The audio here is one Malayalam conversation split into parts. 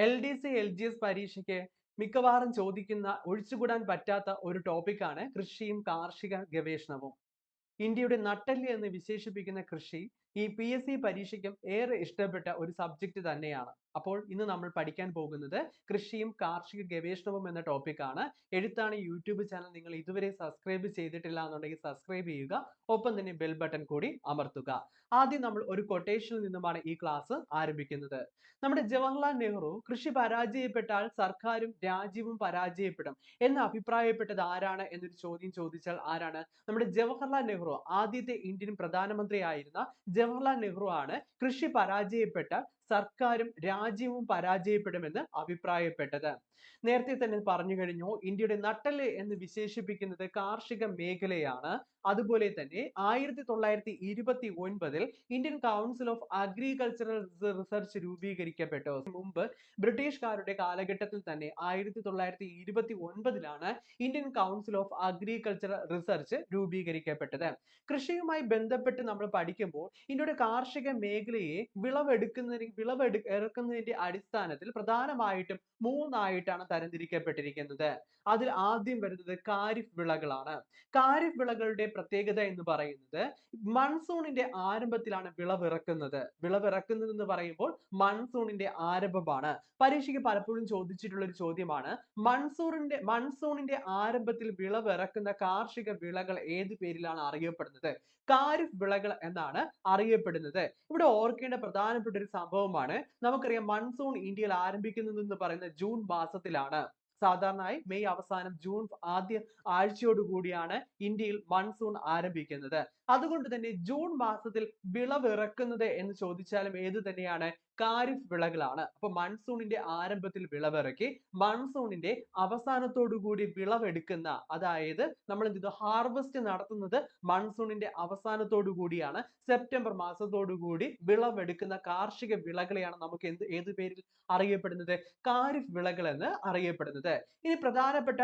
LDC, LGS പരീക്ഷയ്ക്ക് മിക്കവാറും ചോദിക്കുന്ന ഒഴിച്ചുകൂടാൻ പറ്റാത്ത ഒരു ടോപ്പിക്കാണ് കൃഷിയും കാർഷിക ഗവേഷണവും. ഇന്ത്യയുടെ നട്ടെല്ല് എന്ന് വിശേഷിപ്പിക്കുന്ന കൃഷി ഈ PSC പരീക്ഷയ്ക്കും ഏറെ ഇഷ്ടപ്പെട്ട ഒരു സബ്ജക്റ്റ് തന്നെയാണ്. അപ്പോൾ ഇന്ന് നമ്മൾ പഠിക്കാൻ പോകുന്നത് കൃഷിയും കാർഷിക ഗവേഷണവും എന്ന ടോപ്പിക്കാണ്. എഴുത്താണ് യൂട്യൂബ് ചാനൽ നിങ്ങൾ ഇതുവരെ സബ്സ്ക്രൈബ് ചെയ്തിട്ടില്ല എന്നുണ്ടെങ്കിൽ സബ്സ്ക്രൈബ് ചെയ്യുക, ഒപ്പം തന്നെ ബെൽ ബട്ടൺ കൂടി അമർത്തുക. ആദ്യം നമ്മൾ ഒരു കൊട്ടേഷനിൽ നിന്നുമാണ് ഈ ക്ലാസ് ആരംഭിക്കുന്നത്. നമ്മുടെ ജവഹർലാൽ നെഹ്റു കൃഷി പരാജയപ്പെട്ടാൽ സർക്കാരും രാജ്യവും പരാജയപ്പെടും എന്ന് അഭിപ്രായപ്പെട്ടത് ആരാണ് എന്നൊരു ചോദ്യം ചോദിച്ചാൽ ആരാണ്? നമ്മുടെ ജവഹർലാൽ നെഹ്റു, ആദ്യത്തെ ഇന്ത്യൻ പ്രധാനമന്ത്രി ആയിരുന്ന ജവഹർലാൽ നെഹ്റു ആണ് കൃഷി പരാജയപ്പെട്ടാൽ സർക്കാരും രാജ്യവും പരാജയപ്പെടുമെന്ന് അഭിപ്രായപ്പെട്ടത്. നേരത്തെ തന്നെ പറഞ്ഞു കഴിഞ്ഞു, ഇന്ത്യയുടെ നട്ടെല്ല് എന്ന് വിശേഷിപ്പിക്കുന്നത് കാർഷിക മേഖലയാണ്. അതുപോലെ തന്നെ 1929 Indian council of agricultural research രൂപീകരിക്കപ്പെട്ടു. മുമ്പ് ബ്രിട്ടീഷുകാരുടെ കാലഘട്ടത്തിൽ തന്നെ 1929 Indian council of agricultural research രൂപീകരിക്കപ്പെട്ടത്. കൃഷിയുമായി ബന്ധപ്പെട്ട് നമ്മൾ പഠിക്കുമ്പോൾ ഇന്ത്യയുടെ കാർഷിക മേഖലയെ വിളവെടുക്കുന്നതിന്റെ അടിസ്ഥാനത്തിൽ പ്രധാനമായിട്ടും മൂന്നായിട്ടാണ് തരംതിരിക്കപ്പെട്ടിരിക്കുന്നത്. അതിൽ ആദ്യം വരുന്നത് ഖാരിഫ് വിളകളാണ്. ഖാരിഫ് വിളകളുടെ പ്രത്യേകത എന്ന് പറയുന്നത് മൺസൂണിന്റെ ആരംഭത്തിലാണ് വിളവിറക്കുന്നത്. വിളവിറക്കുന്നത് എന്ന് പറയുമ്പോൾ മൺസൂണിന്റെ ആരംഭമാണ്. പരീക്ഷയ്ക്ക് പലപ്പോഴും ചോദിച്ചിട്ടുള്ള ഒരു ചോദ്യമാണ്, മൺസൂണിന്റെ ആരംഭത്തിൽ വിളവിറക്കുന്ന കാർഷിക വിളകൾ ഏത് പേരിലാണ് അറിയപ്പെടുന്നത്? ഖാരിഫ് വിളകൾ എന്നാണ് അറിയപ്പെടുന്നത്. ഇവിടെ ഓർക്കേണ്ട പ്രധാനപ്പെട്ട ഒരു സംഭവമാണ്, നമുക്കറിയാം മൺസൂൺ ഇന്ത്യയിൽ ആരംഭിക്കുന്നത് എന്ന് പറയുന്നത് ജൂൺ മാസത്തിലാണ്. സാധാരണയായി മെയ് അവസാനം ജൂൺ ആദ്യ ആഴ്ചയോട് കൂടിയാണ് ഇന്ത്യയിൽ മൺസൂൺ ആരംഭിക്കുന്നത്. അതുകൊണ്ട് തന്നെ ജൂൺ മാസത്തിൽ വിളവിറക്കുന്നത് എന്ന് ചോദിച്ചാലും ഏത് തന്നെയാണ്? ഖാരിഫ് വിളകളാണ്. അപ്പൊ മൺസൂണിന്റെ ആരംഭത്തിൽ വിളവിറക്കി മൺസൂണിന്റെ അവസാനത്തോടു കൂടി വിളവെടുക്കുന്ന, അതായത് നമ്മൾ എന്ത് ചെയ്തു, ഹാർവെസ്റ്റ് നടത്തുന്നത് മൺസൂണിന്റെ അവസാനത്തോടു കൂടിയാണ്. സെപ്റ്റംബർ മാസത്തോടു കൂടി വിളവെടുക്കുന്ന കാർഷിക വിളകളെയാണ് നമുക്ക് ഏത് പേരിൽ അറിയപ്പെടുന്നത്? ഖാരിഫ് വിളകൾ എന്ന് അറിയപ്പെടുന്നത്. ഇനി പ്രധാനപ്പെട്ട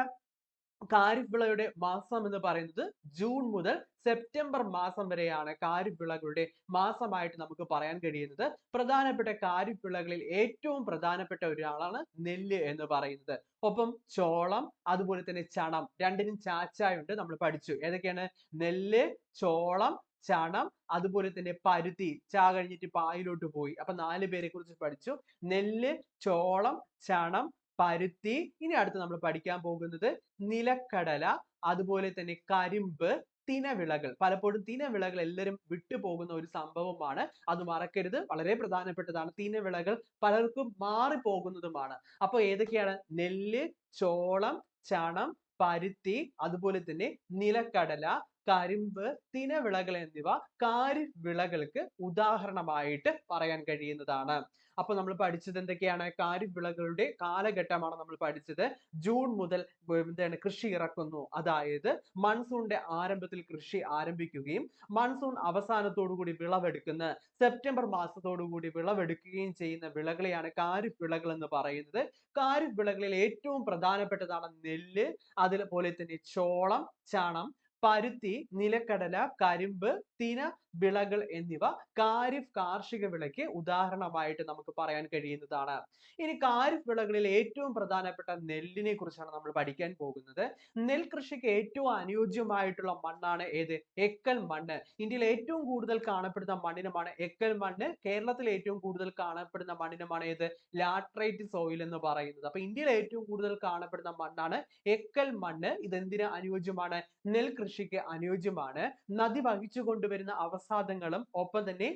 ഖാരിഫ് വിളയുടെ മാസം എന്ന് പറയുന്നത് ജൂൺ മുതൽ സെപ്റ്റംബർ മാസം വരെയാണ് ഖാരിഫ് വിളകളുടെ മാസമായിട്ട് നമുക്ക് പറയാൻ കഴിയുന്നത്. പ്രധാനപ്പെട്ട ഖാരിഫ് വിളകളിൽ ഏറ്റവും പ്രധാനപ്പെട്ട ഒരാളാണ് നെല്ല് എന്ന് പറയുന്നത്. ഒപ്പം ചോളം, അതുപോലെ തന്നെ ചണം, രണ്ടിനും ചാച്ചായുണ്ട്. നമ്മൾ പഠിച്ചു ഏതൊക്കെയാണ്? നെല്ല്, ചോളം, ചണം, അതുപോലെ തന്നെ പരുത്തി. ച കഴിഞ്ഞിട്ട് പായിലോട്ട് പോയി, അപ്പൊ 4 പേരെ കുറിച്ച് പഠിച്ചു. നെല്ല്, ചോളം, ചണം, പരുത്തി. ഇനി അടുത്ത് നമ്മൾ പഠിക്കാൻ പോകുന്നത് നിലക്കടല, അതുപോലെ തന്നെ കരിമ്പ്, തിനവിളകൾ. പലപ്പോഴും തിനവിളകൾ എല്ലാവരും വിട്ടുപോകുന്ന ഒരു സംഭവമാണ്, അത് മറക്കരുത്, വളരെ പ്രധാനപ്പെട്ടതാണ്. തിനവിളകൾ പലർക്കും മാറിപ്പോകുന്നതുമാണ്. അപ്പൊ ഏതൊക്കെയാണ്? നെല്ല്, ചോളം, ചണം, പരുത്തി, അതുപോലെ തന്നെ നിലക്കടല, കരിമ്പ്, തിനവിളകൾ എന്നിവ ഖാരിഫ് വിളകൾക്ക് ഉദാഹരണമായിട്ട് പറയാൻ കഴിയുന്നതാണ്. അപ്പൊ നമ്മൾ പഠിച്ചത് എന്തൊക്കെയാണ്? ഖാരിഫ് വിളകളുടെ കാലഘട്ടമാണ് നമ്മൾ പഠിച്ചത്. ജൂൺ മുതൽ എന്താണ് കൃഷി ഇറക്കുന്നു, അതായത് മൺസൂണിന്റെ ആരംഭത്തിൽ കൃഷി ആരംഭിക്കുകയും മൺസൂൺ അവസാനത്തോടു കൂടി വിളവെടുക്കുന്ന സെപ്റ്റംബർ മാസത്തോടു കൂടി വിളവെടുക്കുകയും ചെയ്യുന്ന വിളകളെയാണ് ഖാരിഫ് വിളകൾ എന്ന് പറയുന്നത്. ഖാരിഫ് വിളകളിൽ ഏറ്റവും പ്രധാനപ്പെട്ടതാണ് നെല്ല്, അതുപോലെ തന്നെ ചോളം, ചണം, പരുത്തി, നിലക്കടല, കരിമ്പ്, തിന വിളകൾ എന്നിവ ഖാരിഫ് കാർഷിക വിളയ്ക്ക് ഉദാഹരണമായിട്ട് നമുക്ക് പറയാൻ കഴിയുന്നതാണ്. ഇനി ഖാരിഫ് വിളകളിൽ ഏറ്റവും പ്രധാനപ്പെട്ട നെല്ലിനെ കുറിച്ചാണ് നമ്മൾ പഠിക്കാൻ പോകുന്നത്. നെൽകൃഷിക്ക് ഏറ്റവും അനുയോജ്യമായിട്ടുള്ള മണ്ണാണ് ഏത്? എക്കൽ മണ്ണ്. ഇന്ത്യയിൽ ഏറ്റവും കൂടുതൽ കാണപ്പെടുന്ന മണ്ണിനമാണ് എക്കൽ മണ്ണ്. കേരളത്തിൽ ഏറ്റവും കൂടുതൽ കാണപ്പെടുന്ന മണ്ണിനമാണ് ഏത്? ലാറ്ററൈറ്റ് സോയിൽ എന്ന് പറയുന്നത്. അപ്പൊ ഇന്ത്യയിൽ ഏറ്റവും കൂടുതൽ കാണപ്പെടുന്ന മണ്ണാണ് എക്കൽ മണ്ണ്. ഇതെന്തിന് അനുയോജ്യമാണ്? നെൽകൃഷിക്ക് അനുയോജ്യമാണ്. നദി വഹിച്ചു കൊണ്ടുവരുന്ന അവസാദങ്ങളും ഒപ്പം തന്നെ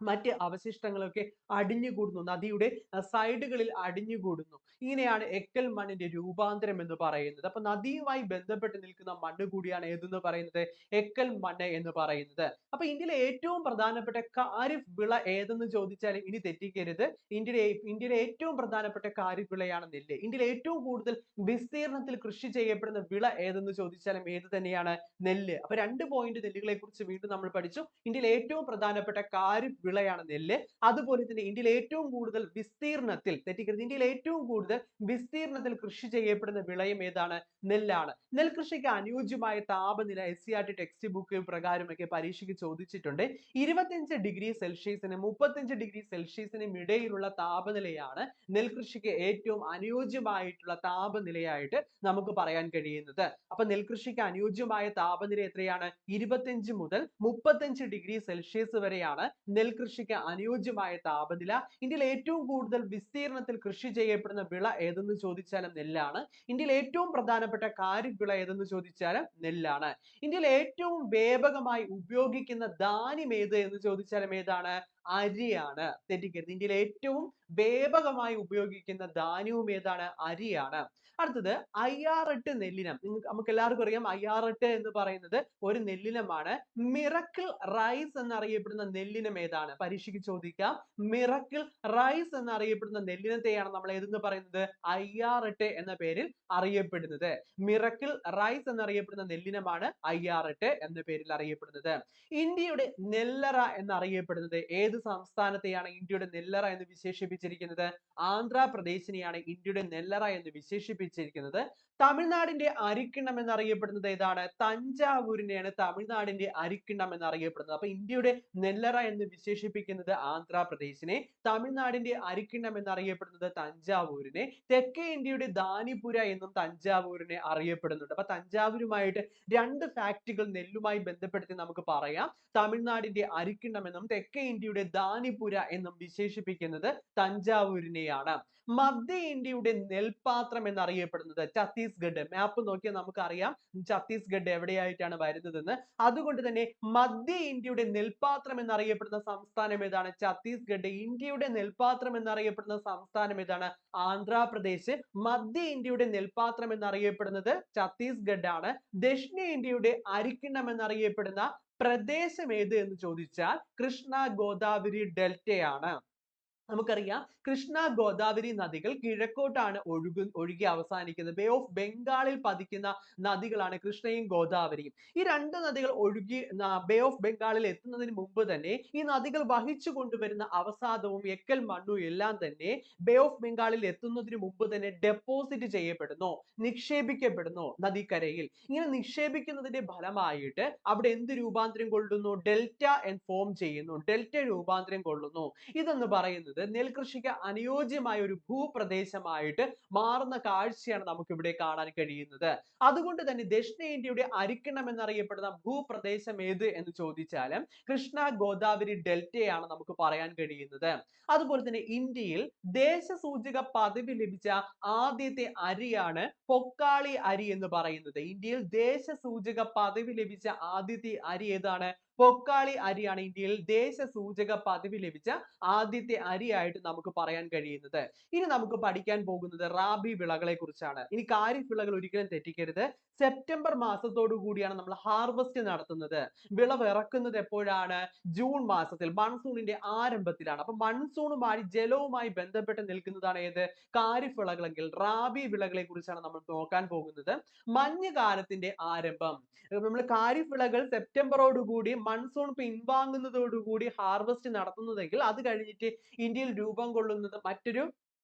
മറ്റ് അവശിഷ്ടങ്ങളൊക്കെ അടിഞ്ഞുകൂടുന്നു, നദിയുടെ സൈഡുകളിൽ അടിഞ്ഞുകൂടുന്നു. ഇങ്ങനെയാണ് എക്കൽ മണ്ണിന്റെ രൂപാന്തരം എന്ന് പറയുന്നത്. അപ്പൊ നദിയുമായി ബന്ധപ്പെട്ട് നിൽക്കുന്ന മണ്ണ് കൂടിയാണ് ഏതെന്ന് പറയുന്നത്? എക്കൽ മണ്ണ് എന്ന് പറയുന്നത്. അപ്പൊ ഇന്ത്യയിലെ ഏറ്റവും പ്രധാനപ്പെട്ട ഖാരിഫ് വിള ഏതെന്ന് ചോദിച്ചാലും ഇനി തെറ്റിക്കരുത്, ഇന്ത്യയിലെ ഏറ്റവും പ്രധാനപ്പെട്ട ഖാരിഫ് വിളയാണ് നെല്ല്. ഇന്ത്യയിൽ ഏറ്റവും കൂടുതൽ വിസ്തീർണത്തിൽ കൃഷി ചെയ്യപ്പെടുന്ന വിള ഏതെന്ന് ചോദിച്ചാലും ഏത് തന്നെയാണ്? നെല്ല്. അപ്പൊ 2 പോയിന്റ് നെല്ലുകളെ കുറിച്ച് വീണ്ടും നമ്മൾ പഠിച്ചു. ഇന്ത്യയിലെ ഏറ്റവും പ്രധാനപ്പെട്ട ഖാരിഫ് വിളയാണ് നെല്ല്. അതുപോലെ തന്നെ ഇന്ത്യയിൽ ഏറ്റവും കൂടുതൽ വിസ്തീർണത്തിൽ, തെറ്റിക്കരുത്, ഇന്ത്യയിൽ ഏറ്റവും കൂടുതൽ വിസ്തീർണത്തിൽ കൃഷി ചെയ്യപ്പെടുന്ന വിളയും ഏതാണ്? നെല്ലാണ്. നെൽകൃഷിക്ക് അനുയോജ്യമായ താപനില SCERT ടെക്സ്റ്റ് ബുക്ക് പ്രകാരമൊക്കെ പരീക്ഷയ്ക്ക് ചോദിച്ചിട്ടുണ്ട്. 25°C 35°C ഇടയിലുള്ള താപനിലയാണ് നെൽകൃഷിക്ക് ഏറ്റവും അനുയോജ്യമായിട്ടുള്ള താപനിലയായിട്ട് നമുക്ക് പറയാൻ കഴിയുന്നത്. അപ്പൊ നെൽകൃഷിക്ക് അനുയോജ്യമായ താപനില എത്രയാണ്? 25 മുതൽ 35°C വരെയാണ് നെൽകൃഷിക്ക് അനുയോജ്യമായ താപനില. ഇന്ത്യയിൽ ഏറ്റവും കൂടുതൽ വിസ്തീർണത്തിൽ കൃഷി ചെയ്യപ്പെടുന്ന വിള ഏതെന്ന് ചോദിച്ചാലും നെല്ലാണ്. ഇന്ത്യയിൽ ഏറ്റവും പ്രധാനപ്പെട്ട ഖാരിഫ് വിള ഏതെന്ന് ചോദിച്ചാലും നെല്ലാണ്. ഇന്ത്യയിൽ ഏറ്റവും വ്യാപകമായി ഉപയോഗിക്കുന്ന ധാന്യം ഏത് എന്ന് ചോദിച്ചാലും ഏതാണ്? അരിയാണ്. തെറ്റിക്കരുത്. ഇന്ത്യയിൽ ഏറ്റവും വ്യാപകമായി ഉപയോഗിക്കുന്ന ധാന്യവും ഏതാണ്? അരിയാണ്. അടുത്തത് IR8 നെല്ലിനം. നമുക്ക് എല്ലാവർക്കും അറിയാം IR8 എന്ന് പറയുന്നത് ഒരു നെല്ലിനമാണ്. മിറക്കിൾ റൈസ് എന്നറിയപ്പെടുന്ന നെല്ലിനം ഏതാണ്? പരീക്ഷയ്ക്ക് ചോദിക്കാം. മിറക്കിൾ റൈസ് എന്നറിയപ്പെടുന്ന നെല്ലിനത്തെയാണ് നമ്മൾ ഏതെന്ന് പറയുന്നത്? IR8 എന്ന പേരിൽ അറിയപ്പെടുന്നത്. മിറക്കിൾ റൈസ് എന്നറിയപ്പെടുന്ന നെല്ലിനമാണ് IR8 എന്ന പേരിൽ അറിയപ്പെടുന്നത്. ഇന്ത്യയുടെ നെല്ലറ എന്നറിയപ്പെടുന്നത് ഏത് സംസ്ഥാനത്തെയാണ് ഇന്ത്യയുടെ നെല്ലറ എന്ന് വിശേഷിപ്പിച്ചിരിക്കുന്നത്? ആന്ധ്രാപ്രദേശിനെയാണ് ഇന്ത്യയുടെ നെല്ലറ എന്ന് വിശേഷിപ്പിച്ചിരിക്കുന്നത്. തമിഴ്നാടിന്റെ അരിക്കിണ്ണം എന്നറിയപ്പെടുന്നത് ഏതാണ്? തഞ്ചാവൂരിനെയാണ് തമിഴ്നാടിന്റെ അരിക്കിണ്ണം എന്നറിയപ്പെടുന്നത്. അപ്പൊ ഇന്ത്യയുടെ നെല്ലറ എന്ന് വിശേഷിപ്പിക്കുന്നത് ആന്ധ്രാപ്രദേശിനെ, തമിഴ്നാടിന്റെ അരിക്കിണ്ണം എന്നറിയപ്പെടുന്നത് തഞ്ചാവൂരിനെ, തെക്കേ ഇന്ത്യയുടെ ദാനിപുര എന്നും തഞ്ചാവൂരിനെ അറിയപ്പെടുന്നുണ്ട്. അപ്പൊ തഞ്ചാവൂരുമായിട്ട് രണ്ട് ഫാക്റ്റുകൾ നെല്ലുമായി ബന്ധപ്പെടുത്തി നമുക്ക് പറയാം. തമിഴ്നാടിന്റെ അരിക്കിണ്ണം എന്നും തെക്കേ ഇന്ത്യയുടെ ദാനിപുര എന്നും വിശേഷിപ്പിക്കുന്നത് തഞ്ചാവൂരിനെയാണ്. മധ്യ ഇന്ത്യയുടെ നെൽപാത്രം എന്നറിയപ്പെടുന്നത് ഛത്തീസ്ഗഡ്. മാപ്പ് നോക്കിയാൽ നമുക്കറിയാം ഛത്തീസ്ഗഡ് എവിടെയായിട്ടാണ് വരുന്നതെന്ന്. അതുകൊണ്ട് തന്നെ മധ്യ ഇന്ത്യയുടെ നെൽപാത്രം എന്നറിയപ്പെടുന്ന സംസ്ഥാനം ഏതാണ്? ഛത്തീസ്ഗഡ്. ഇന്ത്യയുടെ നെൽപാത്രം എന്നറിയപ്പെടുന്ന സംസ്ഥാനം ഏതാണ്? ആന്ധ്രാപ്രദേശ്. മധ്യ ഇന്ത്യയുടെ നെൽപാത്രം എന്നറിയപ്പെടുന്നത് ഛത്തീസ്ഗഡ് ആണ്. ദക്ഷിണേന്ത്യയുടെ അരിക്കിണ്ണം എന്നറിയപ്പെടുന്ന പ്രദേശം ഏത് എന്ന് ചോദിച്ചാൽ കൃഷ്ണ ഗോദാവരി ഡെൽറ്റയാണ്. നമുക്കറിയാം കൃഷ്ണ ഗോദാവരി നദികൾ കിഴക്കോട്ടാണ് ഒഴുകി അവസാനിക്കുന്നത്. ബേ ഓഫ് ബംഗാളിൽ പതിക്കുന്ന നദികളാണ് കൃഷ്ണയും ഗോദാവരിയും. ഈ രണ്ട് നദികൾ ഒഴുകി ബേ ഓഫ് ബംഗാളിൽ എത്തുന്നതിന് മുമ്പ് തന്നെ ഈ നദികൾ വഹിച്ചു കൊണ്ടുവരുന്ന അവസാദവും എക്കൽ മണ്ണും എല്ലാം തന്നെ ബേ ഓഫ് ബംഗാളിൽ എത്തുന്നതിന് മുമ്പ് തന്നെ ഡെപ്പോസിറ്റ് ചെയ്യപ്പെടുന്നു, നിക്ഷേപിക്കപ്പെടുന്നു നദിക്കരയിൽ. ഇങ്ങനെ നിക്ഷേപിക്കുന്നതിന്റെ ഫലമായിട്ട് അവിടെ എന്ത് രൂപാന്തരം കൊള്ളുന്നു? ഡെൽറ്റ എന്ന് ഫോം ചെയ്യുന്നു, ഡെൽറ്റ രൂപാന്തരം കൊള്ളുന്നു. ഇതെന്ന് പറയുന്നത് നെൽകൃഷിക്ക് അനുയോജ്യമായ ഒരു ഭൂപ്രദേശമായിട്ട് മാറുന്ന കാഴ്ചയാണ് നമുക്ക് ഇവിടെ കാണാൻ കഴിയുന്നത്. അതുകൊണ്ട് തന്നെ ദക്ഷിണേന്ത്യയുടെ അരിക്കിണ്ണം എന്നറിയപ്പെടുന്ന ഭൂപ്രദേശം ഏത് എന്ന് ചോദിച്ചാലും കൃഷ്ണ ഗോദാവരി ഡെൽറ്റയാണ് നമുക്ക് പറയാൻ കഴിയുന്നത്. അതുപോലെ തന്നെ ഇന്ത്യയിൽ ദേശസൂചക പദവി ലഭിച്ച ആദ്യത്തെ അരിയാണ് പൊക്കാളി അരി എന്ന് പറയുന്നത്. ഇന്ത്യയിൽ ദേശസൂചക പദവി ലഭിച്ച ആദ്യത്തെ അരി ഏതാണ്? പൊക്കാളി അരിയാണ് ഇന്ത്യയിൽ ദേശസൂചക പദവി ലഭിച്ച ആദ്യത്തെ അരിയായിട്ട് നമുക്ക് പറയാൻ കഴിയുന്നത്. ഇനി നമുക്ക് പഠിക്കാൻ പോകുന്നത് റാബി വിളകളെ കുറിച്ചാണ്. ഇനി ഖാരിഫ് വിളകൾ ഒരിക്കലും തെറ്റിക്കരുത്. സെപ്റ്റംബർ മാസത്തോടു കൂടിയാണ് നമ്മൾ ഹാർവെസ്റ്റ് നടത്തുന്നത്. വിളവ് ഇറക്കുന്നത് എപ്പോഴാണ്? ജൂൺ മാസത്തിൽ, മൺസൂണിന്റെ ആരംഭത്തിലാണ്. അപ്പൊ മൺസൂണുമായി ജലവുമായി ബന്ധപ്പെട്ട് നിൽക്കുന്നതാണ് ഏത്? ഖാരിഫ് വിളകളെങ്കിൽ റാബി വിളകളെ കുറിച്ചാണ് നമ്മൾ നോക്കാൻ പോകുന്നത്. മഞ്ഞുകാലത്തിന്റെ ആരംഭം. നമ്മൾ ഖാരിഫ് വിളകൾ സെപ്റ്റംബറോടുകൂടി മൺസൂൺ പിൻവാങ്ങുന്നതോടുകൂടി ഹാർവെസ്റ്റ് നടത്തുന്നതെങ്കിൽ അത് കഴിഞ്ഞിട്ട് ഇന്ത്യയിൽ രൂപം കൊള്ളുന്നത് മറ്റൊരു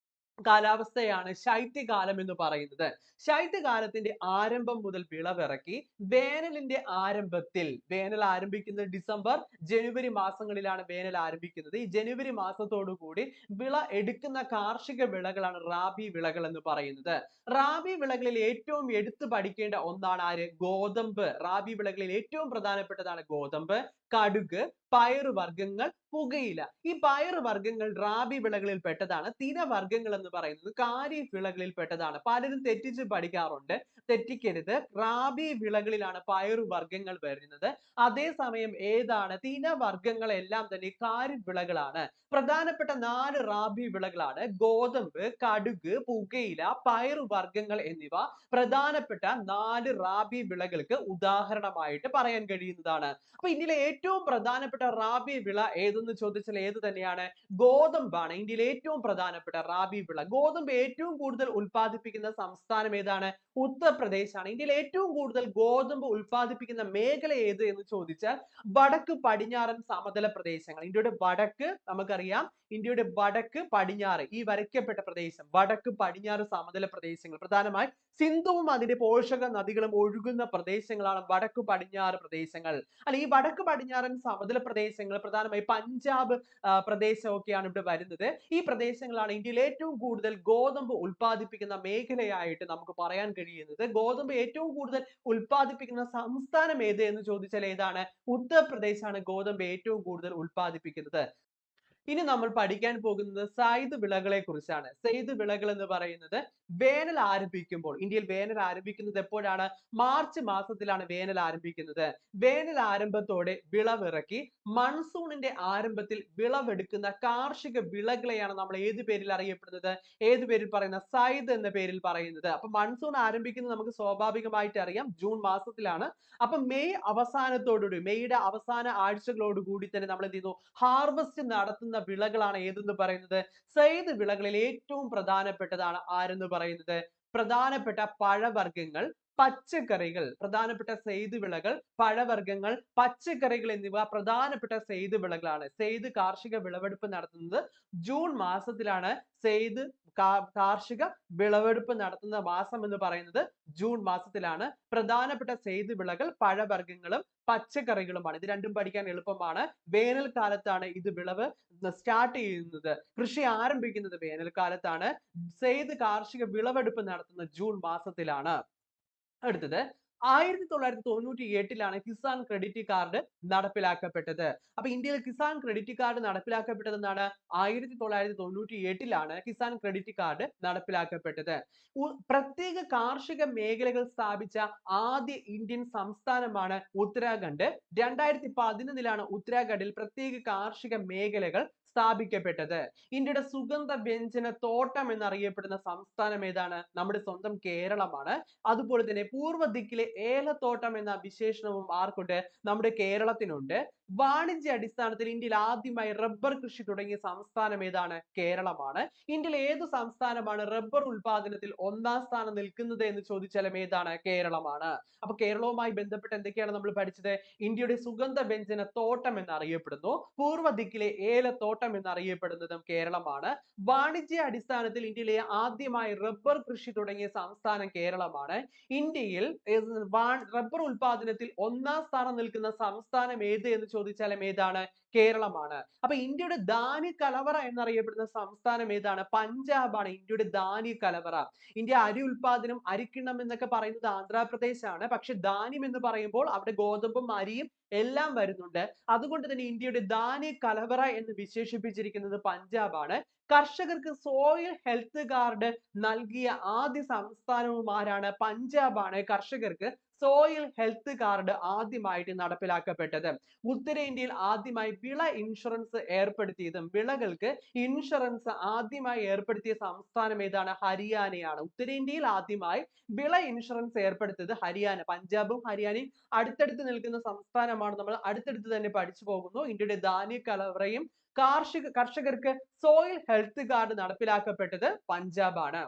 കാലാവസ്ഥയാണ് ശൈത്യകാലം എന്ന് പറയുന്നത്. ശൈത്യകാലത്തിന്റെ ആരംഭം മുതൽ വിളവിറക്കി വേനലിന്റെ ആരംഭത്തിൽ, വേനൽ ആരംഭിക്കുന്നത് ഡിസംബർ ജനുവരി മാസങ്ങളിലാണ് വേനൽ ആരംഭിക്കുന്നത്. ഈ ജനുവരി മാസത്തോടു കൂടി വിള എടുക്കുന്ന കാർഷിക വിളകളാണ് റാബി വിളകൾ എന്ന് പറയുന്നത്. റാബി വിളകളിൽ ഏറ്റവും എടുത്തു പഠിക്കേണ്ട ഒന്നാണ് ആര്? ഗോതമ്പ്. റാബി വിളകളിൽ ഏറ്റവും പ്രധാനപ്പെട്ടതാണ് ഗോതമ്പ്, കടുക്, പയറുവർഗ്ഗങ്ങൾ, പുകയില. ഈ പയറുവർഗ്ഗങ്ങൾ റാബി വിളകളിൽ പെട്ടതാണ്. തിനവർഗ്ഗങ്ങൾ എന്ന് പറയുന്നത് ഖാരിഫ് വിളകളിൽ പെട്ടതാണ്. പലരും തെറ്റിച്ച് പഠിക്കാറുണ്ട്. തെറ്റിക്കരുത്. റാബി വിളകളിലാണ് പയറുവർഗ്ഗങ്ങൾ വരുന്നത്. അതേസമയം ഏതാണ്? തിനവർഗ്ഗങ്ങൾ എല്ലാം തന്നെ ഖാരിഫ് വിളകളാണ്. പ്രധാനപ്പെട്ട 4 റാബി വിളകളാണ് ഗോതമ്പ്, കടുക്, പുകയില, പയറുവർഗ്ഗങ്ങൾ എന്നിവ പ്രധാനപ്പെട്ട 4 റാബി വിളകൾക്ക് ഉദാഹരണമായിട്ട് പറയാൻ കഴിയുന്നതാണ്. അപ്പൊ ഇന്ത്യയിലെ ഏറ്റവും പ്രധാനപ്പെട്ട റാബി വിള ഏതെന്ന് ചോദിച്ചാൽ ഏത് തന്നെയാണ്? ഗോതമ്പാണ് ഇന്ത്യയിലെ ഏറ്റവും പ്രധാനപ്പെട്ട റാബി വിള ഗോതമ്പ് ഏറ്റവും കൂടുതൽ ഉൽപ്പാദിപ്പിക്കുന്ന സംസ്ഥാനം ഏതാണ്? ഉത്തർപ്രദേശ് ആണ്. ഇന്ത്യയിൽ ഏറ്റവും കൂടുതൽ ഗോതമ്പ് ഉൽപ്പാദിപ്പിക്കുന്ന മേഖല ഏത് എന്ന് ചോദിച്ചാൽ വടക്ക് പടിഞ്ഞാറൻ സമതല പ്രദേശങ്ങൾ. ഇന്ത്യയുടെ വടക്ക് നമുക്കറിയാം, ഇന്ത്യയുടെ വടക്ക് പടിഞ്ഞാറ് ഈ വരയ്ക്കപ്പെട്ട പ്രദേശം വടക്ക് പടിഞ്ഞാറ് സമതല പ്രദേശങ്ങൾ, പ്രധാനമായി സിന്ധുവും അതിന്റെ പോഷക നദികളും ഒഴുകുന്ന പ്രദേശങ്ങളാണ് വടക്ക് പടിഞ്ഞാറ് പ്രദേശങ്ങൾ. അല്ല, ഈ വടക്ക് പടിഞ്ഞാറൻ സമതല പ്രദേശങ്ങൾ പ്രധാനമായി പഞ്ചാബ് പ്രദേശമൊക്കെയാണ് ഇവിടെ വരുന്നത്. ഈ പ്രദേശങ്ങളാണ് ഇന്ത്യയിൽ ഏറ്റവും കൂടുതൽ ഗോതമ്പ് ഉൽപ്പാദിപ്പിക്കുന്ന മേഖലയായിട്ട് നമുക്ക് പറയാൻ കഴിയുന്നത്. ഗോതമ്പ് ഏറ്റവും കൂടുതൽ ഉൽപ്പാദിപ്പിക്കുന്ന സംസ്ഥാനം ഏത് എന്ന് ചോദിച്ചാൽ ഏതാണ്? ഉത്തർപ്രദേശ് ആണ് ഗോതമ്പ് ഏറ്റവും കൂടുതൽ ഉൽപ്പാദിപ്പിക്കുന്നത്. ഇനി നമ്മൾ പഠിക്കാൻ പോകുന്നത് സൈദ് വിളകളെ കുറിച്ചാണ്. സൈദ് വിളകൾ എന്ന് പറയുന്നത് വേനൽ ആരംഭിക്കുമ്പോൾ, ഇന്ത്യയിൽ വേനൽ ആരംഭിക്കുന്നത് എപ്പോഴാണ്? മാർച്ച് മാസത്തിലാണ് വേനൽ ആരംഭിക്കുന്നത്. വേനൽ ആരംഭത്തോടെ വിളവിറക്കി മൺസൂണിന്റെ ആരംഭത്തിൽ വിളവെടുക്കുന്ന കാർഷിക വിളകളെയാണ് നമ്മൾ ഏത് പേരിൽ അറിയപ്പെടുന്നത്? ഏത് പേരിൽ പറയുന്ന? സൈദ് എന്ന പേരിൽ പറയുന്നത്. അപ്പൊ മൺസൂൺ ആരംഭിക്കുന്നത് നമുക്ക് സ്വാഭാവികമായിട്ട് അറിയാം ജൂൺ മാസത്തിലാണ്. അപ്പൊ മെയ് അവസാനത്തോടുകൂടി, മെയ്യുടെ അവസാന ആഴ്ചകളോട് കൂടി തന്നെ നമ്മൾ എന്ത് ചെയ്യുന്നു? ഹാർവസ്റ്റ് നടത്തുന്ന വിളകളാണ് ഏതെന്ന് പറയുന്നത്? സൈദ് വിളകളിൽ ഏറ്റവും പ്രധാനപ്പെട്ടതാണ് ആരെന്ന് പറയുന്നത്? പ്രധാനപ്പെട്ട പഴവർഗ്ഗങ്ങൾ, പച്ചക്കറികൾ. പ്രധാനപ്പെട്ട സൈദ് വിളകൾ പഴവർഗ്ഗങ്ങൾ, പച്ചക്കറികൾ എന്നിവ പ്രധാനപ്പെട്ട സൈദ് വിളകളാണ്. സൈദ് കാർഷിക വിളവെടുപ്പ് നടത്തുന്നത് ജൂൺ മാസത്തിലാണ്. സൈദ് കാർഷിക വിളവെടുപ്പ് നടത്തുന്ന മാസം എന്ന് പറയുന്നത് ജൂൺ മാസത്തിലാണ്. പ്രധാനപ്പെട്ട സൈദ് വിളകൾ പഴവർഗ്ഗങ്ങളും പച്ചക്കറികളുമാണ്. ഇത് രണ്ടും പഠിക്കാൻ എളുപ്പമാണ്. വേനൽക്കാലത്താണ് ഇത് വിളവ് സ്റ്റാർട്ട് ചെയ്യുന്നത്. കൃഷി ആരംഭിക്കുന്നത് വേനൽക്കാലത്താണ്. സൈദ് കാർഷിക വിളവെടുപ്പ് നടത്തുന്നത് ജൂൺ മാസത്തിലാണ്. അടുത്തത് 1998 കിസാൻ ക്രെഡിറ്റ് കാർഡ് നടപ്പിലാക്കപ്പെട്ടത്. അപ്പൊ ഇന്ത്യയിൽ കിസാൻ ക്രെഡിറ്റ് കാർഡ് നടപ്പിലാക്കപ്പെട്ടത് എന്നാണ്? 1998 കിസാൻ ക്രെഡിറ്റ് കാർഡ് നടപ്പിലാക്കപ്പെട്ടത്. പ്രത്യേക കാർഷിക മേഖലകൾ സ്ഥാപിച്ച ആദ്യ ഇന്ത്യൻ സംസ്ഥാനമാണ് ഉത്തരാഖണ്ഡ്. 2011 ഉത്തരാഖണ്ഡിൽ പ്രത്യേക കാർഷിക മേഖലകൾ സ്ഥാപിക്കപ്പെട്ടത്. ഇന്ത്യയുടെ സുഗന്ധ വ്യഞ്ജന തോട്ടം എന്നറിയപ്പെടുന്ന സംസ്ഥാനം ഏതാണ്? നമ്മുടെ സ്വന്തം കേരളമാണ്. അതുപോലെ തന്നെ പൂർവ്വ ദിക്കിലെ ഏലത്തോട്ടം എന്ന വിശേഷണവും ആർക്കുണ്ട്? നമ്മുടെ കേരളത്തിനുണ്ട്. വാണിജ്യ അടിസ്ഥാനത്തിൽ ഇന്ത്യയിൽ ആദ്യമായി റബ്ബർ കൃഷി തുടങ്ങിയ സംസ്ഥാനം ഏതാണ്? കേരളമാണ്. ഇന്ത്യയിൽ ഏത് സംസ്ഥാനമാണ് റബ്ബർ ഉൽപാദനത്തിൽ ഒന്നാം സ്ഥാനം നിൽക്കുന്നത് എന്ന് ചോദിച്ചാലും ഏതാണ്? കേരളമാണ്. അപ്പൊ കേരളവുമായി ബന്ധപ്പെട്ട് എന്തൊക്കെയാണ് നമ്മൾ പഠിച്ചത്? ഇന്ത്യയുടെ സുഗന്ധ വ്യഞ്ജന തോട്ടം എന്നറിയപ്പെടുന്നു. പൂർവ്വ ദിക്കിലെ ഏലത്തോട്ടം എന്നറിയപ്പെടുന്നതും കേരളമാണ്. വാണിജ്യ അടിസ്ഥാനത്തിൽ ഇന്ത്യയിലെ ആദ്യമായി റബ്ബർ കൃഷി തുടങ്ങിയ സംസ്ഥാനം കേരളമാണ്. ഇന്ത്യയിൽ റബ്ബർ ഉൽപാദനത്തിൽ ഒന്നാം സ്ഥാനം നിൽക്കുന്ന സംസ്ഥാനം ഏത് എന്ന് ചോദിച്ചാലും ഏതാണ്? കേരളമാണ്. അപ്പൊ ഇന്ത്യയുടെ ധാന്യ കലവറ എന്നറിയപ്പെടുന്ന സംസ്ഥാനം ഏതാണ്? പഞ്ചാബാണ് ഇന്ത്യയുടെ ധാന്യ കലവറ. ഇന്ത്യ അരി ഉൽപാദനം, അരിക്കിണ്ണം എന്നൊക്കെ പറയുന്നത് ആന്ധ്രാപ്രദേശ് ആണ്. പക്ഷെ ധാന്യം എന്ന് പറയുമ്പോൾ അവിടെ ഗോതമ്പും അരിയും എല്ലാം വരുന്നുണ്ട്. അതുകൊണ്ട് തന്നെ ഇന്ത്യയുടെ ധാന്യ കലവറ എന്ന് വിശേഷിപ്പിച്ചിരിക്കുന്നത് പഞ്ചാബാണ്. കർഷകർക്ക് സോയിൽ ഹെൽത്ത് കാർഡ് നൽകിയ ആദ്യ സംസ്ഥാനവും ആരാണ്? പഞ്ചാബാണ്. കർഷകർക്ക് സോയിൽ ഹെൽത്ത് കാർഡ് ആദ്യമായിട്ട് നടപ്പിലാക്കപ്പെട്ടത്. ഉത്തരേന്ത്യയിൽ ആദ്യമായി വിള ഇൻഷുറൻസ് ഏർപ്പെടുത്തിയതും, വിളകൾക്ക് ഇൻഷുറൻസ് ആദ്യമായി ഏർപ്പെടുത്തിയ സംസ്ഥാനം ഏതാണ്? ഹരിയാനയാണ്. ഉത്തരേന്ത്യയിൽ ആദ്യമായി വിള ഇൻഷുറൻസ് ഏർപ്പെടുത്തിയത് ഹരിയാന. പഞ്ചാബും ഹരിയാനയും അടുത്തടുത്ത് നിൽക്കുന്ന സംസ്ഥാനമാണ്. നമ്മൾ അടുത്തടുത്ത് തന്നെ പഠിച്ചു പോകുന്നു. ഇന്ത്യയുടെ ധാന്യ കലവറയും കർഷകർക്ക് സോയിൽ ഹെൽത്ത് കാർഡ് നടപ്പിലാക്കപ്പെട്ടത് പഞ്ചാബാണ്.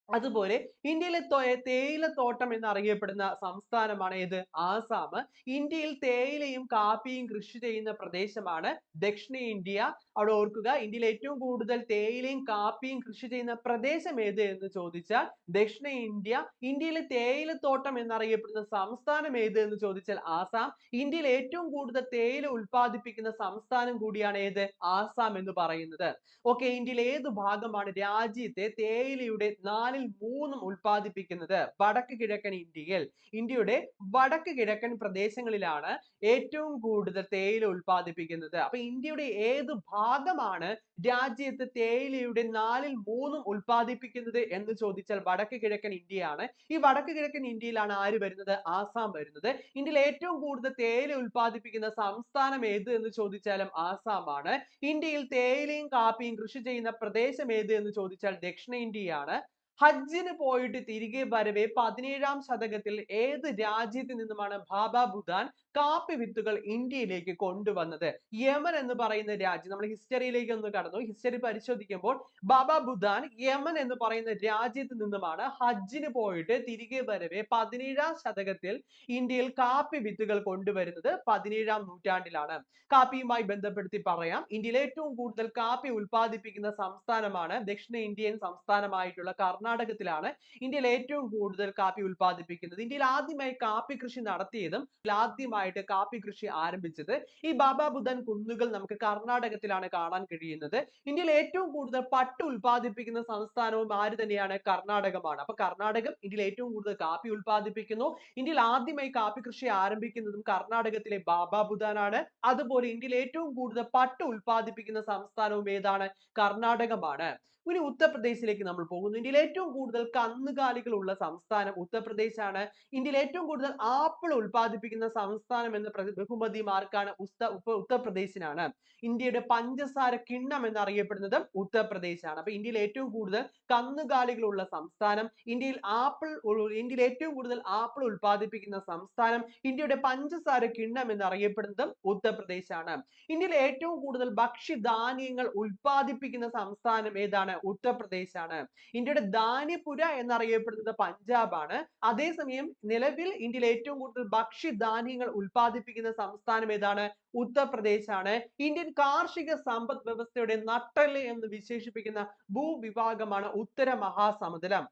അതുപോലെ ഇന്ത്യയിലെ തേയിലത്തോട്ടം എന്നറിയപ്പെടുന്ന സംസ്ഥാനമാണ് ഏത്? ആസാം. ഇന്ത്യയിൽ തേയിലയും കാപ്പിയും കൃഷി ചെയ്യുന്ന പ്രദേശമാണ് ദക്ഷിണേന്ത്യ. അവിടെ ഓർക്കുക, ഇന്ത്യയിൽ ഏറ്റവും കൂടുതൽ തേയിലയും കാപ്പിയും കൃഷി ചെയ്യുന്ന പ്രദേശം ഏത് എന്ന് ചോദിച്ചാൽ ദക്ഷിണേന്ത്യ. ഇന്ത്യയിലെ തേയിലത്തോട്ടം എന്നറിയപ്പെടുന്ന സംസ്ഥാനം ഏത് എന്ന് ചോദിച്ചാൽ ആസാം. ഇന്ത്യയിൽ ഏറ്റവും കൂടുതൽ തേയില ഉൽപ്പാദിപ്പിക്കുന്ന സംസ്ഥാനം കൂടിയാണ് ഏത്? ആസാം എന്ന് പറയുന്നത്. ഓക്കെ, ഇന്ത്യയിൽ ഏത് ഭാഗമാണ് രാജ്യത്തെ തേയിലയുടെ 4/3 ഉൽപ്പാദിപ്പിക്കുന്നത്? വടക്ക് കിഴക്കൻ ഇന്ത്യയിൽ. ഇന്ത്യയുടെ വടക്ക് കിഴക്കൻ പ്രദേശങ്ങളിലാണ് ഏറ്റവും കൂടുതൽ തേയില ഉൽപ്പാദിപ്പിക്കുന്നത്. അപ്പൊ ഇന്ത്യയുടെ ഏത് ഭാഗമാണ് രാജ്യത്ത് തേയിലയുടെ 4/3 ഉൽപ്പാദിപ്പിക്കുന്നത് എന്ന് ചോദിച്ചാൽ വടക്ക് കിഴക്കൻ ഇന്ത്യയാണ്. ഈ വടക്ക് കിഴക്കൻ ഇന്ത്യയിലാണ് ആര് വരുന്നത്? ആസാം വരുന്നത്. ഇന്ത്യയിൽ ഏറ്റവും കൂടുതൽ തേയില ഉൽപ്പാദിപ്പിക്കുന്ന സംസ്ഥാനം ഏത് എന്ന് ചോദിച്ചാലും ആസാമാണ്. ഇന്ത്യയിൽ തേയിലയും കാപ്പിയും കൃഷി ചെയ്യുന്ന പ്രദേശം ഏത് എന്ന് ചോദിച്ചാൽ ദക്ഷിണേന്ത്യയാണ്. ഹജ്ജിന് പോയിട്ട് തിരികെ വരവെ 17ാം ശതകത്തിൽ ഏത് രാജ്യത്ത് നിന്നുമാണ് ബാബ ബുദാൻ കാപ്പി വിത്തുകൾ ഇന്ത്യയിലേക്ക് കൊണ്ടുവന്നത്? യമൻ എന്ന് പറയുന്ന രാജ്യം. നമ്മൾ ഹിസ്റ്ററിയിലേക്ക് ഒന്ന് കടന്നു. ഹിസ്റ്ററി പരിശോധിക്കുമ്പോൾ ബാബ ബുദാൻ യമൻ എന്ന് പറയുന്ന രാജ്യത്ത് നിന്നുമാണ് ഹജ്ജിന് പോയിട്ട് തിരികെ വരവെ 17ാം ശതകത്തിൽ ഇന്ത്യയിൽ കാപ്പി വിത്തുകൾ കൊണ്ടുവരുന്നത്. 17ാം നൂറ്റാണ്ടിലാണ്. കാപ്പിയുമായി ബന്ധപ്പെടുത്തി പറയാം, ഇന്ത്യയിൽ ഏറ്റവും കൂടുതൽ കാപ്പി ഉൽപ്പാദിപ്പിക്കുന്ന സംസ്ഥാനമാണ് ദക്ഷിണേന്ത്യൻ സംസ്ഥാനമായിട്ടുള്ള കർണാടകത്തിലാണ് ഇന്ത്യയിൽ ഏറ്റവും കൂടുതൽ കാപ്പി ഉൽപ്പാദിപ്പിക്കുന്നത്. ഇന്ത്യയിൽ ആദ്യമായി കാപ്പി കൃഷി നടത്തിയതും ആദ്യമായിട്ട് കാപ്പി കൃഷി ആരംഭിച്ചത് ഈ ബാബ ബുദൻ കുന്നുകൾ നമുക്ക് കർണാടകത്തിലാണ് കാണാൻ കഴിയുന്നത്. ഇന്ത്യയിൽ ഏറ്റവും കൂടുതൽ പട്ട് ഉൽപ്പാദിപ്പിക്കുന്ന സംസ്ഥാനവും ആര് തന്നെയാണ്? കർണാടകമാണ്. അപ്പൊ കർണാടകം ഇന്ത്യയിൽ ഏറ്റവും കൂടുതൽ കാപ്പി ഉൽപ്പാദിപ്പിക്കുന്നു. ഇന്ത്യയിൽ ആദ്യമായി കാപ്പി കൃഷി ആരംഭിക്കുന്നതും കർണാടകത്തിലെ ബാബ ബുദാൻ ആണ്. അതുപോലെ ഇന്ത്യയിൽ ഏറ്റവും കൂടുതൽ പട്ട് ഉൽപ്പാദിപ്പിക്കുന്ന സംസ്ഥാനവും ഏതാണ്? കർണാടകമാണ്. ഇനി ഉത്തർപ്രദേശിലേക്ക് നമ്മൾ പോകുന്നു. ഇന്ത്യയിൽ ഏറ്റവും കൂടുതൽ കന്നുകാലികൾ ഉള്ള സംസ്ഥാനം ഉത്തർപ്രദേശ് ആണ്. ഇന്ത്യയിൽ ഏറ്റവും കൂടുതൽ ആപ്പിൾ ഉൽപ്പാദിപ്പിക്കുന്ന സംസ്ഥാനം എന്ന ബഹുമതി ആർക്കാണ്? ഉത്തർപ്രദേശിനാണ്. ഇന്ത്യയുടെ പഞ്ചസാര കിണ്ണം എന്നറിയപ്പെടുന്നത് ഉത്തർപ്രദേശ് ആണ്. അപ്പൊ ഇന്ത്യയിൽ ഏറ്റവും കൂടുതൽ കന്നുകാലികളുള്ള സംസ്ഥാനം, ഇന്ത്യയിൽ ഏറ്റവും കൂടുതൽ ആപ്പിൾ ഉൽപ്പാദിപ്പിക്കുന്ന സംസ്ഥാനം, ഇന്ത്യയുടെ പഞ്ചസാര കിണ്ണം എന്നറിയപ്പെടുന്നത് ഉത്തർപ്രദേശ് ആണ്. ഇന്ത്യയിൽ ഏറ്റവും കൂടുതൽ ഭക്ഷ്യധാന്യങ്ങൾ ഉൽപ്പാദിപ്പിക്കുന്ന സംസ്ഥാനം ഏതാണ്? ഉത്തർപ്രദേശ് ആണ്. ഇന്ത്യയുടെ ധാന്യപുര എന്നറിയപ്പെടുന്നത് പഞ്ചാബ് ആണ്. അതേസമയം നിലവിൽ ഇന്ത്യയിൽ ഏറ്റവും കൂടുതൽ ഭക്ഷ്യധാന്യങ്ങൾ ഉൽപ്പാദിപ്പിക്കുന്ന സംസ്ഥാനം ഏതാണ്? ഉത്തർപ്രദേശ് ആണ്. ഇന്ത്യൻ കാർഷിക സമ്പദ് വ്യവസ്ഥയുടെ നട്ടെല്ല് എന്ന് വിശേഷിപ്പിക്കുന്ന ഭൂവിഭാഗമാണ് ഉത്തര മഹാസമുദ്രം.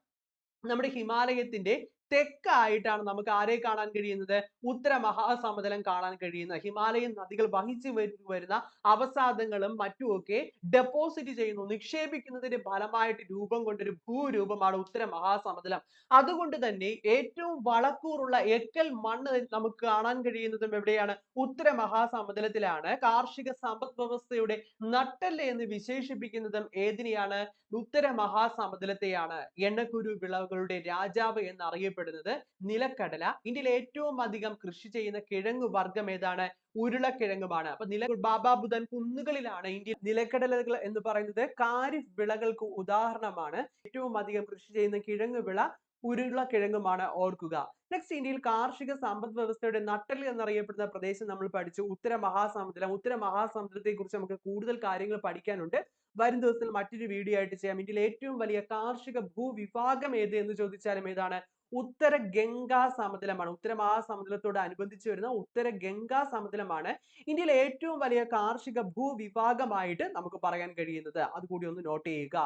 നമ്മുടെ ഹിമാലയത്തിന്റെ തെക്കായിട്ടാണ് നമുക്ക് ആരെ കാണാൻ കഴിയുന്നത്? ഉത്തര മഹാസമുദ്രം കാണാൻ കഴിയുന്നത്. ഹിമാലയൻ നദികൾ വഹിച്ചു വരുന്ന അവസാദങ്ങളും മറ്റുമൊക്കെ ഡെപ്പോസിറ്റ് ചെയ്യുന്നു, നിക്ഷേപിക്കുന്നതിന്റെ ഫലമായിട്ട് രൂപം കൊണ്ടൊരു ഭൂരൂപമാണ് ഉത്തര മഹാസമുദ്രം. അതുകൊണ്ട് തന്നെ ഏറ്റവും വളക്കൂറുള്ള എക്കൽ മണ്ണ് നമുക്ക് കാണാൻ കഴിയുന്നതും എവിടെയാണ്? ഉത്തര മഹാസമുദ്രത്തിലാണ്. കാർഷിക സമ്പദ് വ്യവസ്ഥയുടെ നട്ടെല്ല് എന്ന് വിശേഷിപ്പിക്കുന്നതും ഏതിനെയാണ്? ഉത്തര മഹാസമുദ്രത്തെയാണ്. എണ്ണക്കുരു വിളകളുടെ രാജാവ് എന്നറിയപ്പെടുന്നത് നിലക്കടല. ഇന്ത്യയിൽ ഏറ്റവും അധികം കൃഷി ചെയ്യുന്ന കിഴങ്ങു വർഗം ഏതാണ്? ഉരുളക്കിഴങ്ങുമാണ്. അപ്പൊ ബാബ ബുദൻ കുന്നുകളിലാണ് ഇന്ത്യയിൽ നിലക്കടലകൾ എന്ന് പറയുന്നത് ഖാരിഫ് വിളകൾക്ക് ഉദാഹരണമാണ്. ഏറ്റവും അധികം കൃഷി ചെയ്യുന്ന കിഴങ്ങു വിള ഉരുളക്കിഴങ്ങുമാണ്, ഓർക്കുക. നെക്സ്റ്റ്, ഇന്ത്യയിൽ കാർഷിക സമ്പദ് വ്യവസ്ഥയുടെ നട്ടെല്ല് എന്നറിയപ്പെടുന്ന പ്രദേശം നമ്മൾ പഠിച്ചു, ഉത്തര മഹാസമുദ്രം. ഉത്തര മഹാസമുദ്രത്തെ കുറിച്ച് നമുക്ക് കൂടുതൽ കാര്യങ്ങൾ പഠിക്കാനുണ്ട്. വരും ദിവസത്തിൽ മറ്റൊരു വീഡിയോ ആയിട്ട് ചെയ്യാം. ഇന്ത്യയിലെ ഏറ്റവും വലിയ കാർഷിക ഭൂവിഭാഗം ഏത് എന്ന് ചോദിച്ചാലും ഏതാണ്? ഉത്തര ഗംഗാ സമുദ്രമാണ്. ഉത്തര മഹാസമുദ്രത്തോട് അനുബന്ധിച്ച് വരുന്ന ഉത്തര ഗംഗാ സമുദ്രമാണ് ഇന്ത്യയിലെ ഏറ്റവും വലിയ കാർഷിക ഭൂവിഭാഗമായിട്ട് നമുക്ക് പറയാൻ കഴിയുന്നത്. അതുകൂടി ഒന്ന് നോട്ട് ചെയ്യുക.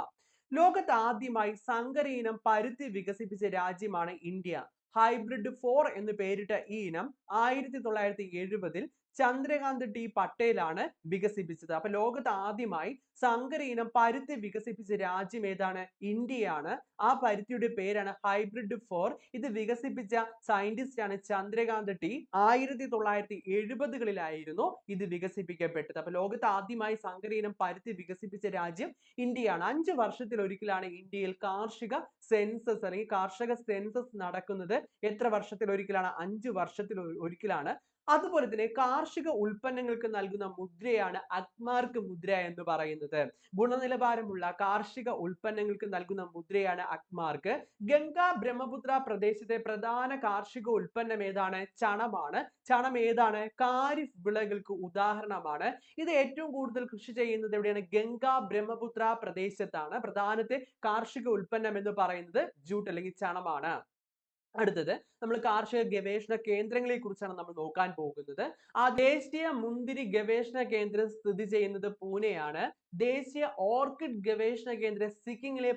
ലോകത്ത് ആദ്യമായി സങ്കര ഇനം പരുത്തി വികസിപ്പിച്ച രാജ്യമാണ് ഇന്ത്യ. ഹൈബ്രിഡ് 4 എന്ന് പേരിട്ട ഈ ഇനം 1970-ൽ ചന്ദ്രകാന്ത് ടി പട്ടേലാണ് വികസിപ്പിച്ചത്. അപ്പൊ ലോകത്ത് ആദ്യമായി സങ്കര ഇനം പരുത്തി വികസിപ്പിച്ച രാജ്യം ഏതാണ്? ഇന്ത്യയാണ്. ആ പരുത്തിയുടെ പേരാണ് ഹൈബ്രിഡ് 4. ഇത് വികസിപ്പിച്ച സയന്റിസ്റ്റ് ആണ് ചന്ദ്രകാന്ത് ടി. 1970-കളിലായിരുന്നു ഇത് വികസിപ്പിക്കപ്പെട്ടത്. അപ്പൊ ലോകത്ത് ആദ്യമായി സങ്കര ഇനം പരുത്തി വികസിപ്പിച്ച രാജ്യം ഇന്ത്യയാണ്. 5 വർഷത്തിൽ ഒരിക്കലാണ് ഇന്ത്യയിൽ കാർഷിക സെൻസസ് അല്ലെങ്കിൽ കാർഷിക സെൻസസ് നടക്കുന്നത്. എത്ര വർഷത്തിൽ ഒരിക്കലാണ്? 5 വർഷത്തിൽ ഒരിക്കലാണ്. അതുപോലെ തന്നെ കാർഷിക ഉൽപ്പന്നങ്ങൾക്ക് നൽകുന്ന മുദ്രയാണ് അഗ്മാർക്ക് മുദ്ര എന്ന് പറയുന്നത്. ഗുണനിലവാരമുള്ള കാർഷിക ഉൽപ്പന്നങ്ങൾക്ക് നൽകുന്ന മുദ്രയാണ് അഗ്മാർക്ക്. ഗംഗാ ബ്രഹ്മപുത്ര പ്രദേശത്തെ പ്രധാന കാർഷിക ഉൽപ്പന്നം ഏതാണ്? ചണമാണ്. ചണം ഏതാണ്? ഖാരിഫ് വിളകൾക്ക് ഉദാഹരണമാണ്. ഇത് ഏറ്റവും കൂടുതൽ കൃഷി ചെയ്യുന്നത് എവിടെയാണ്? ഗംഗാ ബ്രഹ്മപുത്ര പ്രദേശത്താണ്. പ്രധാനത്തെ കാർഷിക ഉൽപ്പന്നം എന്ന് പറയുന്നത് ജൂട്ട് അല്ലെങ്കിൽ ചണമാണ്. അടുത്തത് നമ്മൾ കാർഷിക ഗവേഷണ കേന്ദ്രങ്ങളെ കുറിച്ചാണ് നമ്മൾ നോക്കാൻ പോകുന്നത്. ആ ദേശീയ മുന്തിരി ഗവേഷണ കേന്ദ്രം സ്ഥിതി ചെയ്യുന്നത് പൂനെയാണ്. ദേശീയ ഓർക്കിഡ് ഗവേഷണ കേന്ദ്രം സിക്കിമിലെ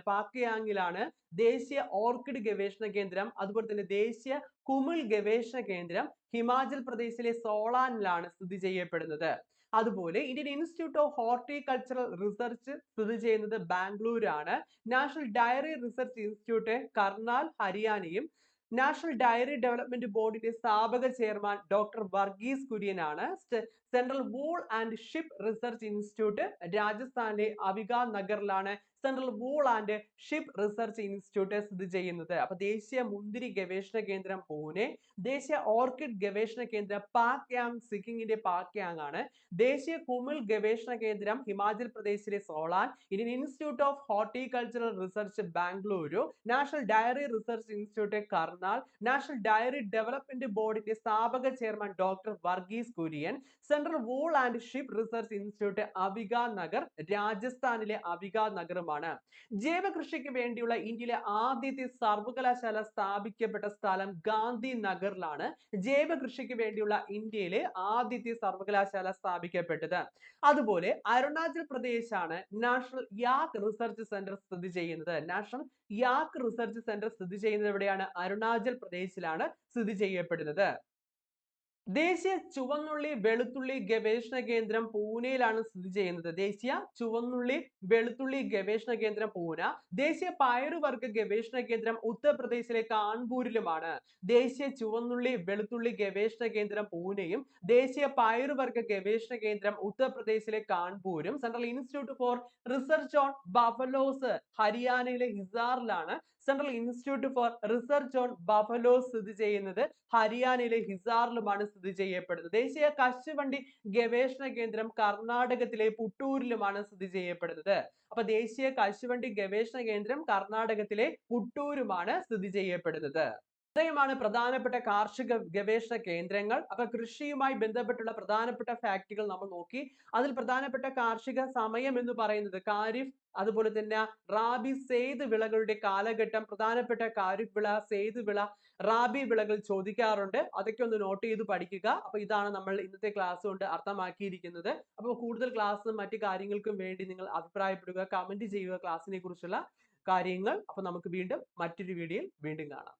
പാക്യാങ്ങിലാണ് ദേശീയ ഓർക്കിഡ് ഗവേഷണ കേന്ദ്രം. അതുപോലെ തന്നെ ദേശീയ കുമിൾ ഗവേഷണ കേന്ദ്രം ഹിമാചൽ പ്രദേശിലെ സോളാനിലാണ് സ്ഥിതി ചെയ്യപ്പെടുന്നത്. അതുപോലെ Indian institute of horticultural research സ്ഥിതി ചെയ്യുന്നത് ബാംഗ്ലൂരാണ്. National dairy research institute Karnal, ഹരിയാനയും. നാഷണൽ ഡയറി ഡെവലപ്മെന്റ് ബോർഡിന്റെ സ്ഥാപക ചെയർമാൻ ഡോക്ടർ വർഗീസ് കുര്യൻ ആണ്. Central wool and sheep research institute രാജസ്ഥാനിലെ അവിക നഗറിലാണ്. Central wool and sheep research institute സ്ഥിതി ചെയ്യുന്നത്. അപ്പൊ ദേശീയ മുന്തിരി ഗവേഷണ കേന്ദ്രം പൂനെ, ദേശീയ ഓർക്കിഡ് ഗവേഷണ കേന്ദ്രം പാക്യാങ് സിക്കിമിന്റെ പാക്യാങ് ആണ്, ദേശീയ കുമിൾ ഗവേഷണ കേന്ദ്രം ഹിമാചൽ പ്രദേശിലെ Solan, Indian institute of horticultural research Bengaluru, national dairy research institute Karnal, national dairy development ബോർഡിന്റെ സ്ഥാപക chairman doctor Varghese Kurien, central wool and sheep research institute Avika Nagar, രാജസ്ഥാനിലെ അവിക നഗറുമാണ്. ജൈവ കൃഷിക്ക് വേണ്ടിയുള്ള ഇന്ത്യയിലെ ആദ്യത്തെ സർവകലാശാല സ്ഥാപിക്കപ്പെട്ട സ്ഥലം ഗാന്ധി നഗറിലാണ്. ജൈവ കൃഷിക്ക് വേണ്ടിയുള്ള ഇന്ത്യയിലെ ആദ്യത്തെ സർവകലാശാല സ്ഥാപിക്കപ്പെട്ടത്. അതുപോലെ അരുണാചൽ പ്രദേശ് ആണ് നാഷണൽ യാക് റിസർച്ച് സെന്റർ സ്ഥിതി ചെയ്യുന്നത്. നാഷണൽ യാക് റിസർച്ച് സെന്റർ സ്ഥിതി ചെയ്യുന്നത് എവിടെയാണ്? അരുണാചൽ പ്രദേശിലാണ് സ്ഥിതി ചെയ്യപ്പെടുന്നത്. ദേശീയ ചുവന്നുള്ളി വെളുത്തുള്ളി ഗവേഷണ കേന്ദ്രം പൂനെയിലാണ് സ്ഥിതി ചെയ്യുന്നത്. ദേശീയ ചുവന്നുള്ളി വെളുത്തുള്ളി ഗവേഷണ കേന്ദ്രം പൂന, ദേശീയ പയറുവർഗ്ഗ ഗവേഷണ കേന്ദ്രം ഉത്തർപ്രദേശിലെ കാൺപൂരിലുമാണ്. ദേശീയ ചുവന്നുള്ളി വെളുത്തുള്ളി ഗവേഷണ കേന്ദ്രം പൂനെയും ദേശീയ പയറുവർഗ്ഗ ഗവേഷണ കേന്ദ്രം ഉത്തർപ്രദേശിലെ കാൺപൂരും, central institute for research on buffaloes ഹരിയാനയിലെ ഹിസാറിലാണ്. Central institute for research on buffaloes സ്ഥിതി ചെയ്യുന്നത് ഹരിയാനയിലെ ഹിസാറിലുമാണ് സ്ഥിതി ചെയ്യപ്പെടുന്നത്. ദേശീയ കശുവണ്ടി ഗവേഷണ കേന്ദ്രം കർണാടകത്തിലെ പുട്ടൂരിലുമാണ് സ്ഥിതി ചെയ്യപ്പെടുന്നത്. അപ്പൊ ദേശീയ കശുവണ്ടി ഗവേഷണ കേന്ദ്രം കർണാടകത്തിലെ പുട്ടൂരുമാണ് സ്ഥിതി ചെയ്യപ്പെടുന്നത്. ഇത്രയുമാണ് പ്രധാനപ്പെട്ട കാർഷിക ഗവേഷണ കേന്ദ്രങ്ങൾ. അപ്പൊ കൃഷിയുമായി ബന്ധപ്പെട്ടുള്ള പ്രധാനപ്പെട്ട ഫാക്ടുകൾ നമ്മൾ നോക്കി. അതിൽ പ്രധാനപ്പെട്ട കാർഷിക സമയം എന്ന് പറയുന്നത് ഖാരിഫ്, അതുപോലെ തന്നെ റാബി, സെയ്ദ് വിളകളുടെ കാലഘട്ടം, പ്രധാനപ്പെട്ട ഖാരിഫ് വിള, സെയ്ദ് വിള, റാബി വിളകൾ ചോദിക്കാറുണ്ട്. അതൊക്കെ ഒന്ന് നോട്ട് ചെയ്ത് പഠിക്കുക. അപ്പൊ ഇതാണ് നമ്മൾ ഇന്നത്തെ ക്ലാസ് കൊണ്ട് അർത്ഥമാക്കിയിരിക്കുന്നത്. അപ്പോൾ കൂടുതൽ ക്ലാസ്സും മറ്റു കാര്യങ്ങൾക്കും വേണ്ടി നിങ്ങൾ അഭിപ്രായപ്പെടുക, കമന്റ് ചെയ്യുക ക്ലാസ്സിനെ കുറിച്ചുള്ള കാര്യങ്ങൾ. അപ്പൊ നമുക്ക് വീണ്ടും മറ്റൊരു വീഡിയോയിൽ വീണ്ടും കാണാം.